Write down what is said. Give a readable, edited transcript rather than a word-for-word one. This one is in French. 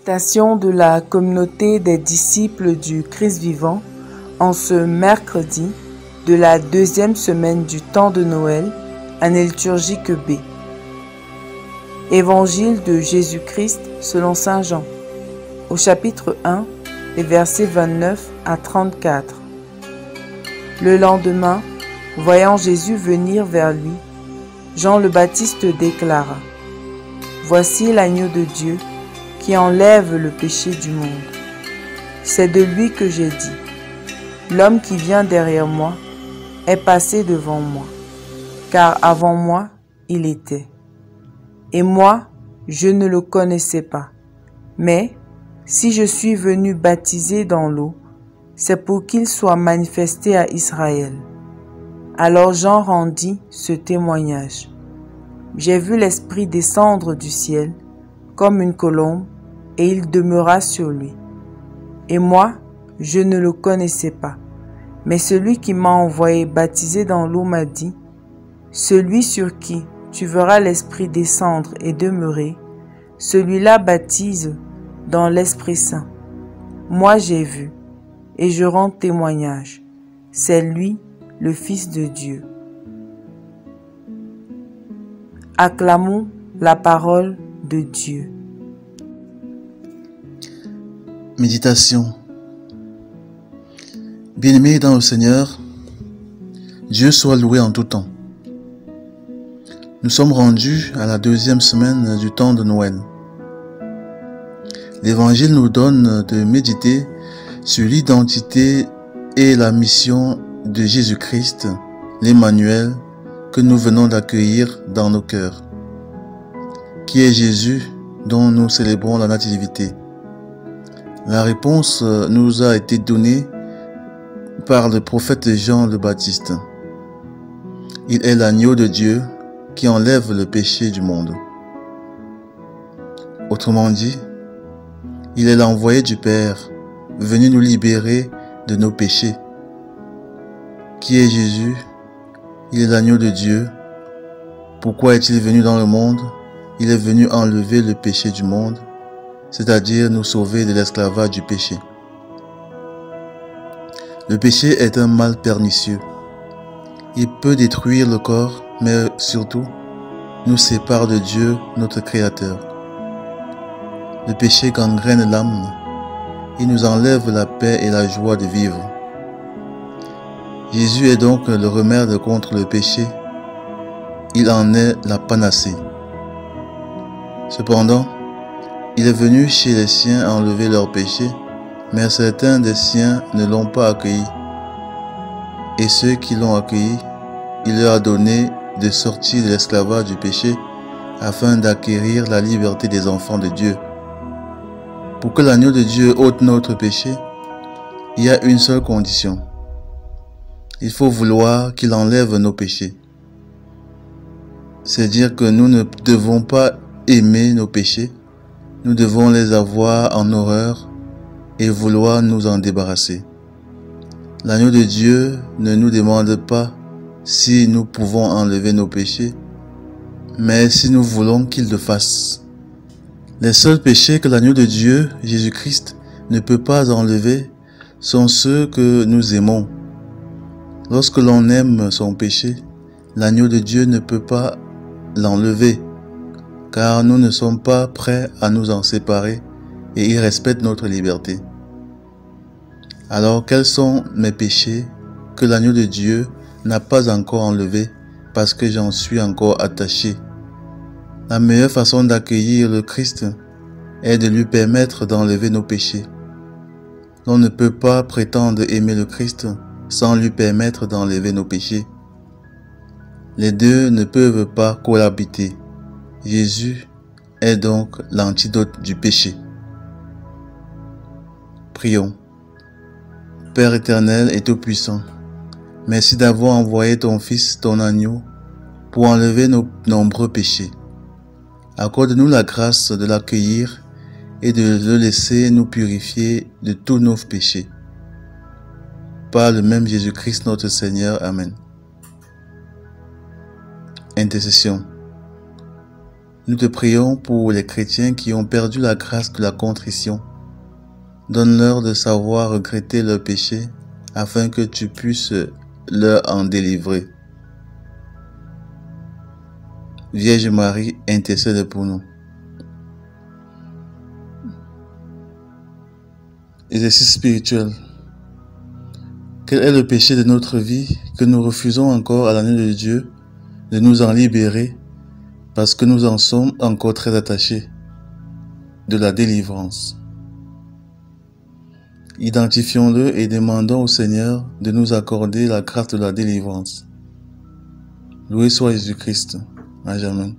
Méditation de la communauté des disciples du Christ vivant en ce mercredi de la deuxième semaine du temps de Noël, année liturgique B. Évangile de Jésus-Christ selon saint Jean, au chapitre 1, les versets 29 à 34. Le lendemain, voyant Jésus venir vers lui, Jean le Baptiste déclara : Voici l'agneau de Dieu qui enlève le péché du monde. C'est de lui que j'ai dit : L'homme qui vient derrière moi est passé devant moi, car avant moi il était. Et moi, je ne le connaissais pas. Mais si je suis venu baptiser dans l'eau, c'est pour qu'il soit manifesté à Israël. Alors Jean rendit ce témoignage. J'ai vu l'Esprit descendre du ciel comme une colombe, et il demeura sur lui. Et moi, je ne le connaissais pas. Mais celui qui m'a envoyé baptiser dans l'eau m'a dit : Celui sur qui tu verras l'Esprit descendre et demeurer, celui-là baptise dans l'Esprit Saint. Moi j'ai vu, et je rends témoignage. C'est lui, le Fils de Dieu. Acclamons la parole de Dieu. Méditation. Bien-aimés dans le Seigneur, Dieu soit loué en tout temps. Nous sommes rendus à la deuxième semaine du temps de Noël. L'Évangile nous donne de méditer sur l'identité et la mission de Jésus-Christ, l'Emmanuel, que nous venons d'accueillir dans nos cœurs. Qui est Jésus dont nous célébrons la nativité? La réponse nous a été donnée par le prophète Jean le Baptiste. Il est l'agneau de Dieu qui enlève le péché du monde. Autrement dit, il est l'envoyé du Père, venu nous libérer de nos péchés. Qui est Jésus? Il est l'agneau de Dieu. Pourquoi est-il venu dans le monde? Il est venu enlever le péché du monde, c'est-à-dire nous sauver de l'esclavage du péché. Le péché est un mal pernicieux. Il peut détruire le corps, mais surtout, nous sépare de Dieu, notre Créateur. Le péché gangrène l'âme. Il nous enlève la paix et la joie de vivre. Jésus est donc le remède contre le péché. Il en est la panacée. Cependant, il est venu chez les siens enlever leurs péchés, mais certains des siens ne l'ont pas accueilli. Et ceux qui l'ont accueilli, il leur a donné de sortir de l'esclavage du péché afin d'acquérir la liberté des enfants de Dieu. Pour que l'agneau de Dieu ôte notre péché, il y a une seule condition. Il faut vouloir qu'il enlève nos péchés. C'est-à-dire que nous ne devons pas aimer nos péchés, nous devons les avoir en horreur et vouloir nous en débarrasser. L'agneau de Dieu ne nous demande pas si nous pouvons enlever nos péchés, mais si nous voulons qu'il le fasse. Les seuls péchés que l'agneau de Dieu, Jésus-Christ, ne peut pas enlever sont ceux que nous aimons. Lorsque l'on aime son péché, l'agneau de Dieu ne peut pas l'enlever, car nous ne sommes pas prêts à nous en séparer et il respecte notre liberté. Alors quels sont mes péchés que l'agneau de Dieu n'a pas encore enlevés parce que j'en suis encore attaché? La meilleure façon d'accueillir le Christ est de lui permettre d'enlever nos péchés. On ne peut pas prétendre aimer le Christ sans lui permettre d'enlever nos péchés. Les deux ne peuvent pas cohabiter. Jésus est donc l'antidote du péché. Prions. Père éternel et tout-puissant, merci d'avoir envoyé ton Fils, ton agneau, pour enlever nos nombreux péchés. Accorde-nous la grâce de l'accueillir et de le laisser nous purifier de tous nos péchés. Par le même Jésus-Christ notre Seigneur. Amen. Intercession. Nous te prions pour les chrétiens qui ont perdu la grâce de la contrition. Donne-leur de savoir regretter leurs péchés afin que tu puisses leur en délivrer. Vierge Marie, intercède pour nous. Exercice spirituel. Quel est le péché de notre vie que nous refusons encore à l'agneau de Dieu de nous en libérer parce que nous en sommes encore très attachés? De la délivrance. Identifions-le et demandons au Seigneur de nous accorder la grâce de la délivrance. Loué soit Jésus-Christ. À jamais.